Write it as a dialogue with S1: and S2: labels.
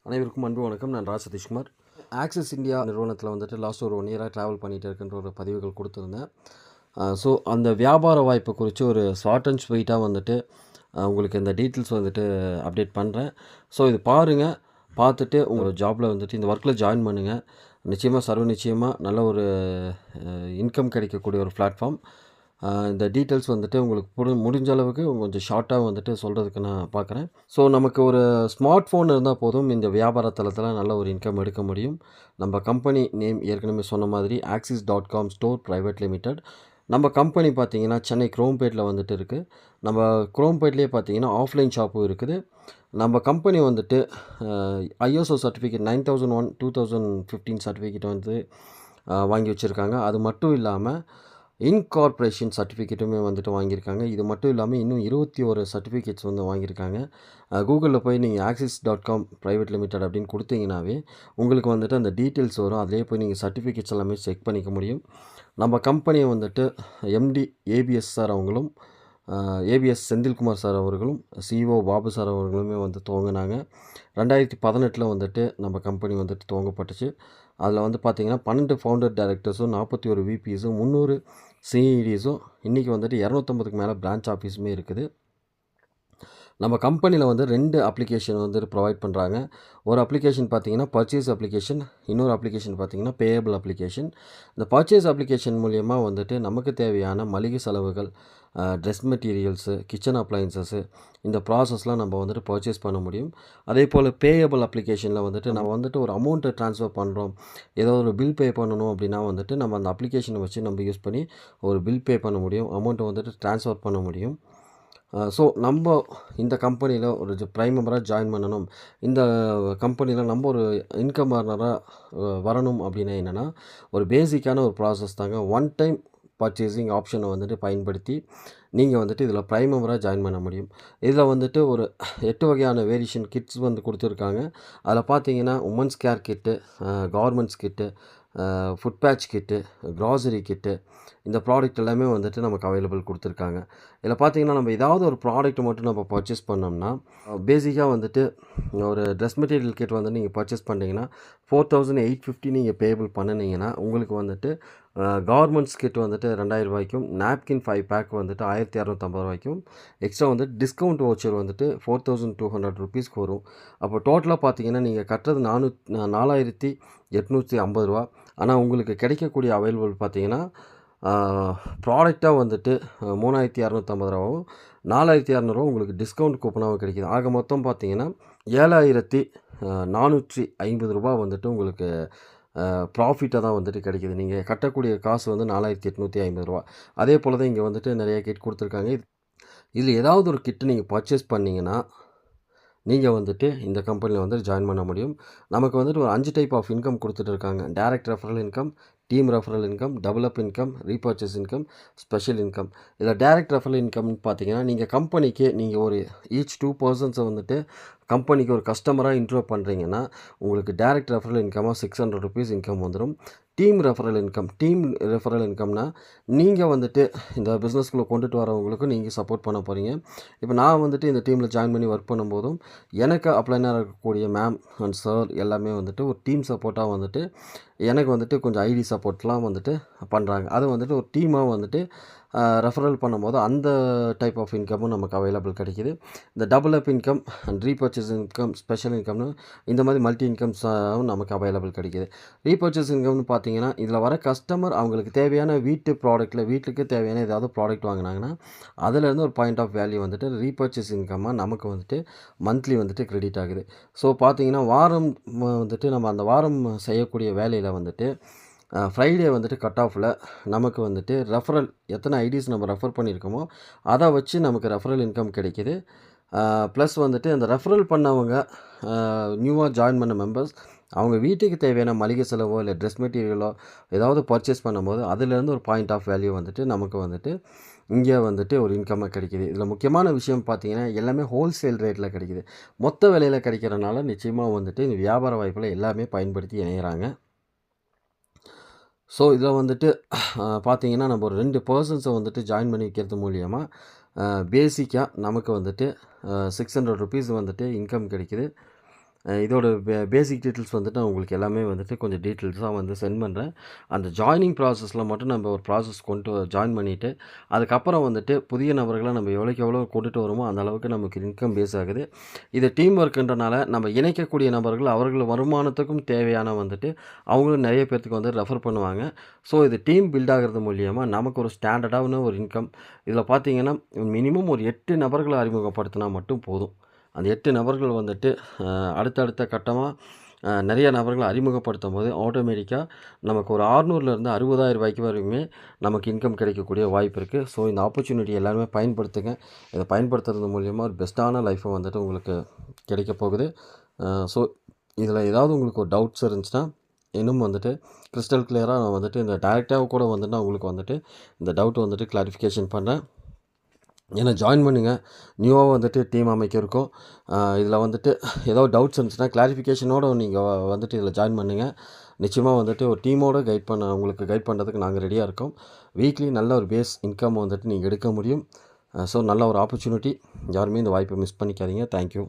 S1: அனைவருக்கும் அன்பு வணக்கம். நான் சதீஷ்குமார். ஆக்சிஸ் இந்தியா நிறுவனத்தில் வந்துட்டு லாஸ்ட் ஒரு 1 இயராக ட்ராவல் பண்ணிகிட்டு இருக்கின்ற ஒரு பதிவுகள் கொடுத்துருந்தேன். ஸோ அந்த வியாபார வாய்ப்பு குறித்து ஒரு ஷார்ட் அண்ட் ஸ்வீட்டாக வந்துட்டு உங்களுக்கு இந்த டீட்டெயில்ஸ் வந்துட்டு அப்டேட் பண்ணுறேன். ஸோ இது பாருங்கள், பார்த்துட்டு உங்கள் ஜாபில் வந்துட்டு இந்த ஒர்க்கில் ஜாயின் பண்ணுங்கள். நிச்சயமாக நிச்சயமாக நல்ல ஒரு இன்கம் கிடைக்கக்கூடிய ஒரு பிளாட்ஃபார்ம். இந்த டீட்டெயில்ஸ் வந்துட்டு உங்களுக்கு முடிஞ்ச அளவுக்கு கொஞ்சம் ஷார்ட்டாக வந்துட்டு சொல்கிறதுக்கு நான் பார்க்குறேன். ஸோ நமக்கு ஒரு ஸ்மார்ட் ஃபோன் இருந்தால் போதும் இந்த வியாபார தளத்தில் நல்ல ஒரு இன்கம் எடுக்க முடியும். நம்ம கம்பெனி நேம் ஏற்கனவே சொன்ன மாதிரி axis.com ஸ்டோர் பிரைவேட் லிமிடெட். நம்ம கம்பெனி பார்த்திங்கன்னா சென்னை குரோம்பேட்டில் வந்துட்டு இருக்குது. நம்ம குரோம்பேட்லேயே பார்த்திங்கன்னா ஆஃப்லைன் ஷாப்பும் இருக்குது. நம்ம கம்பெனி வந்துட்டு ISO சர்டிஃபிகேட் 9001 2015 சர்டிஃபிகேட் வந்து வாங்கி வச்சுருக்காங்க. அது மட்டும் இல்லாமல் இன்கார்பரேஷன் சர்டிஃபிகேட்டுமே வந்துட்டு வாங்கியிருக்காங்க. இது மட்டும் இல்லாமல் இன்னும் 21 சர்டிஃபிகேட்ஸ் வந்து வாங்கியிருக்காங்க. கூகுளில் போய் நீங்கள் axis.com பிரைவேட் லிமிடெட் அப்படின்னு கொடுத்தீங்கன்னாவே உங்களுக்கு வந்துட்டு அந்த டீட்டெயில்ஸ் வரும். அதிலே போய் நீங்கள் சர்டிஃபிகேட்ஸ் எல்லாமே செக் பண்ணிக்க முடியும். நம்ம கம்பெனியை வந்துட்டு MD ABS சார் அவங்களும், ABS செந்தில்குமார் சார் அவர்களும், CEO பாபு சார் அவர்களுமே வந்து துவங்கினாங்க. 2018 வந்துட்டு நம்ம கம்பெனி வந்துட்டு துவங்கப்பட்டுச்சு. அதில் வந்து பார்த்திங்கன்னா 12 ஃபவுண்டர் டைரக்டர்ஸும் 41 VPஸும் 300 CEDஸும் இன்றைக்கி வந்துட்டு 250க்கு மேலே பிரான்ச் ஆஃபீஸுமே இருக்குது. நம்ம கம்பெனியில் வந்து 2 அப்ளிகேஷன் வந்துட்டு ப்ரொவைட் பண்ணுறாங்க. ஒரு அப்ளிகேஷன் பார்த்திங்கன்னா பர்ச்சேஸ் அப்ளிகேஷன், இன்னொரு அப்ளிகேஷன் பார்த்திங்கன்னா பேயபிள் அப்ளிகேஷன். இந்த பர்ச்சேஸ் அப்ளிகேஷன் மூலயமா வந்துட்டு நமக்கு தேவையான மளிகை செலவுகள், ட்ரெஸ் மெட்டீரியல்ஸு, கிச்சன் அப்ளையன்சஸ்ஸு இந்த ப்ராசஸ்லாம் நம்ம வந்துட்டு பர்ச்சேஸ் பண்ண முடியும். அதே போல் பேயபிள் அப்ளிகேஷனில் வந்துட்டு நம்ம வந்துட்டு ஒரு அமௌண்ட்டை ட்ரான்ஸ்ஃபர் பண்ணுறோம், ஏதோ ஒரு பில் பே பண்ணணும் அப்படின்னா வந்துட்டு நம்ம அந்த அப்ளிகேஷனை வச்சு நம்ம யூஸ் பண்ணி ஒரு பில் பே பண்ண முடியும், அமௌண்ட்டை வந்துட்டு ட்ரான்ஸ்ஃபர் பண்ண முடியும். ஸோ நம்ம இந்த கம்பெனியில் ஒரு ப்ரைம் மெம்பராக ஜாயின் பண்ணணும், இந்த கம்பெனியில் நம்ம ஒரு இன்கம் ஏர்னராக வரணும் அப்படின்னா என்னென்னா ஒரு பேசிக்கான ஒரு ப்ராசஸ் தாங்க. ஒன் டைம் பர்ச்சேசிங் ஆப்ஷனை வந்துட்டு பயன்படுத்தி நீங்கள் வந்துட்டு இதில் ப்ரைம் மெம்பராக ஜாயின் பண்ண முடியும். இதில் வந்துட்டு ஒரு 8 வகையான வேரியேஷன் கிட்ஸ் வந்து கொடுத்துருக்காங்க. அதில் பார்த்தீங்கன்னா உமன்ஸ் கேர் கிட்டு, கார்மெண்ட்ஸ் கிட்டு, ஃபுட் பேட்ச் கிட்டு, க்ராசரி கிட்டு, இந்த ப்ராடக்ட் எல்லாமே வந்துட்டு நமக்கு அவைலபிள் கொடுத்துருக்காங்க. இதில் பார்த்திங்கன்னா நம்ம ஏதாவது ஒரு ப்ராடக்ட் மட்டும் நம்ம பர்ச்சேஸ் பண்ணோம்னா பேசிக்காக வந்துட்டு ஒரு ட்ரெஸ் மெட்டீரியல் கிட் வந்து நீங்கள் பர்ச்சேஸ் பண்ணிங்கன்னா 4850 நீங்கள் பேபிள் பண்ணினீங்கன்னா உங்களுக்கு வந்துட்டு கார்மெண்ட்ஸ் கிட் வந்துட்டு 2000 ரூபாய்க்கும், நாப்கின் 5 பேக் வந்துட்டு 1250 ரூபாய்க்கும், எக்ஸ்ட்ரா வந்துட்டு டிஸ்கவுண்ட் வவுச்சர் வந்துட்டு 4200 ருபீஸ்க்கு வரும். அப்போ டோட்டலாக பார்த்தீங்கன்னா நீங்கள் கட்டுறது 4850 ரூபா. ஆனால் உங்களுக்கு கிடைக்கக்கூடிய அவைலபிள் பார்த்தீங்கன்னா ப்ராடக்டாக வந்துட்டு 3250 ரூபாவும், 4200 உங்களுக்கு டிஸ்கவுண்ட் கூப்பனாகவும் கிடைக்கிது. ஆக மொத்தம் பார்த்தீங்கன்னா 7450 ரூபா வந்துட்டு உங்களுக்கு ப்ராஃபிட்டாக தான் வந்துட்டு கிடைக்கிது. நீங்கள் கட்டக்கூடிய காசு வந்து 4850 ரூபா. அதே போல் தான் இங்கே வந்துட்டு நிறைய கிட் கொடுத்துருக்காங்க. இதில் ஏதாவது ஒரு கிட்டு நீங்கள் பர்ச்சேஸ் பண்ணிங்கன்னா நீங்கள் வந்துட்டு இந்த கம்பெனியில் வந்து ஜாயின் பண்ண முடியும். நமக்கு வந்துட்டு ஒரு 5 டைப் ஆஃப் இன்கம் கொடுத்துட்டு இருக்காங்க. Direct referral income, team referral income, develop income, repurchase income, special income. இதில் டைரக்ட் ரெஃபரல் இன்கம்னு பார்த்தீங்கன்னா நீங்கள் கம்பெனிக்கு நீங்கள் ஒரு ஈச் 2 பர்சன்ஸை வந்துட்டு கம்பெனிக்கு ஒரு கஸ்டமராக இன்ட்ரோ பண்ணுறீங்கன்னா உங்களுக்கு டைரக்ட் ரெஃபரல் இன்கமாக 600 ருபீஸ் இன்கம் வந்துடும். டீம் ரெஃபரல் இன்கம்னா நீங்கள் வந்துட்டு இந்த பிஸ்னஸ்குள்ளே கொண்டுட்டு வரவங்களுக்கும் நீங்கள் சப்போர்ட் பண்ண போகிறீங்க. இப்போ நான் வந்துட்டு இந்த டீமில் ஜாயின் பண்ணி ஒர்க் பண்ணும்போதும் எனக்கு அப்ளைனாக இருக்கக்கூடிய மேம் அண்ட் சார் எல்லாமே வந்துட்டு ஒரு டீம் சப்போர்ட்டாக வந்துட்டு எனக்கு வந்துட்டு கொஞ்சம் ஐடி சப்போர்ட்லாம் வந்துட்டு பண்ணுறாங்க. அது வந்துட்டு ஒரு டீமாக வந்துட்டு ரெஃபரல் பண்ணும்போது அந்த டைப் ஆஃப் இன்கமும் நமக்கு அவைலபிள் கிடைக்கிது. இந்த develop income and repurchase income, special இன்கம்னு இந்த மாதிரி மல்டி இன்கம்ஸாகவும் நமக்கு அவைலபிள் கிடைக்கிது. ரீபர்ச்சேஸ் இன்கம்னு பார்த்தீங்கன்னா இதில் வர கஸ்டமர் அவங்களுக்கு தேவையான வீட்டுக்கு தேவையான ஏதாவது ப்ராடக்ட் வாங்கினாங்கன்னா அதிலேருந்து ஒரு பாயிண்ட் ஆஃப் வேல்யூ வந்துட்டு ரீபர்ச்சேஸ் இன்கம்மாக நமக்கு வந்துட்டு மந்த்லி வந்துட்டு கிரெடிட் ஆகுது. ஸோ பார்த்தீங்கன்னா வாரம் வந்துட்டு நம்ம அந்த வாரம் செய்யக்கூடிய வேலையில் வந்துட்டு ஃப்ரைடே வந்துட்டு கட் ஆஃபில் நமக்கு வந்துட்டு ரெஃபரல் எத்தனை ஐடிஸ் நம்ம ரெஃபர் பண்ணியிருக்கோமோ அதை வச்சு நமக்கு ரெஃபரல் இன்கம் கிடைக்கிது. ப்ளஸ் வந்துட்டு அந்த ரெஃபரல் பண்ணவங்க நியூவாக ஜாயின் பண்ண மெம்பர்ஸ் அவங்க வீட்டுக்கு தேவையான மளிகை செலவோ இல்லை ட்ரெஸ் மெட்டீரியலோ ஏதாவது பர்ச்சேஸ் பண்ணும்போது அதிலேருந்து ஒரு பாயிண்ட் ஆஃப் வேல்யூ வந்துட்டு நமக்கு வந்துட்டு இங்கே வந்துட்டு ஒரு இன்கம்மாக கிடைக்கிது. இதில் முக்கியமான விஷயம் பார்த்திங்கன்னா எல்லாமே ஹோல்சேல் ரேட்டில் கிடைக்கிது. மொத்த விலையில் கிடைக்கிறனால நிச்சயமாக வந்துட்டு இந்த வியாபார வாய்ப்பில் எல்லாமே பயன்படுத்தி இணைகிறாங்க. ஸோ இதில் வந்துட்டு பார்த்தீங்கன்னா நம்ம ஒரு 2 பர்சன்ஸை வந்துட்டு ஜாயின் பண்ணி வைக்கிறது மூலியமாக பேசிக்காக நமக்கு வந்துட்டு 600 ருபீஸ் வந்துட்டு இன்கம் கிடைக்கிது. இதோட பேசிக் டீட்டெயில்ஸ் வந்துட்டு நான் உங்களுக்கு எல்லாமே வந்துட்டு கொஞ்சம் டீட்டெயில்ஸாக வந்து சென்ட் பண்ணுறேன். அந்த ஜாயினிங் ப்ராசஸில் மட்டும் நம்ம ஒரு ப்ராசஸ் ஜாயின் பண்ணிவிட்டு அதுக்கப்புறம் வந்துட்டு புதிய நபர்களை நம்ம எவ்வளோக்கு எவ்வளோ கொண்டுட்டு வரோமோ அந்த அளவுக்கு நமக்கு இன்கம் பேஸ் ஆகுது. இது டீம் ஒர்க்குன்றனால நம்ம இணைக்கக்கூடிய நபர்கள் அவர்கள் வருமானத்துக்கும் தேவையான வந்துட்டு அவங்களும் நிறைய பேர்த்துக்கு வந்து ரெஃபர் பண்ணுவாங்க. ஸோ இது டீம் பில்ட் ஆகிறது மூலியமா நமக்கு ஒரு ஸ்டாண்டர்டான ஒரு இன்கம். இதில் பார்த்தீங்கன்னா மினிமம் ஒரு 8 நபர்களை அறிமுகப்படுத்தினா மட்டும் போதும். அந்த 8 நபர்கள் வந்துட்டு அடுத்தடுத்த கட்டமாக நிறைய நபர்களை அறிமுகப்படுத்தும்போது ஆட்டோமேட்டிக்காக நமக்கு ஒரு 600லேருந்து 60,000 வரைக்குமே நமக்கு இன்கம் கிடைக்கக்கூடிய வாய்ப்பு இருக்குது. ஸோ இந்த ஆப்பர்ச்சுனிட்டி எல்லாருமே பயன்படுத்துங்க. இதை பயன்படுத்துறது மூலிமா ஒரு பெஸ்ட்டான லைஃப்பை வந்துட்டு உங்களுக்கு கிடைக்க போகுது. ஸோ இதில் ஏதாவது உங்களுக்கு ஒரு டவுட்ஸ் இருந்துச்சுன்னா இன்னும் வந்துட்டு கிறிஸ்டல் கிளியராக நான் வந்துட்டு இந்த டைரெக்டாக கூட வந்துட்டு நான் உங்களுக்கு வந்துட்டு இந்த டவுட் வந்துட்டு கிளாரிஃபிகேஷன் பண்ணுறேன். ஏன்னா ஜாயின் பண்ணுங்கள். நியூவாக வந்துட்டு டீம் அமைக்க இருக்கோம். இதில் வந்துட்டு ஏதோ டவுட்ஸ் இருந்துச்சுன்னா கிளாரிஃபிகேஷனோடு நீங்கள் வந்துட்டு இதில் ஜாயின் பண்ணுங்கள். நிச்சயமாக வந்துட்டு ஒரு டீமோடு உங்களுக்கு கைட் பண்ணுறதுக்கு நாங்கள் ரெடியாக இருக்கோம். வீக்லி நல்ல ஒரு பேஸ் இன்கம் வந்துட்டு நீங்கள் எடுக்க முடியும். ஸோ நல்ல ஒரு ஆப்பர்ச்சுனிட்டி. யாருமே இந்த வாய்ப்பை மிஸ் பண்ணிக்காதீங்க. தேங்க்யூ.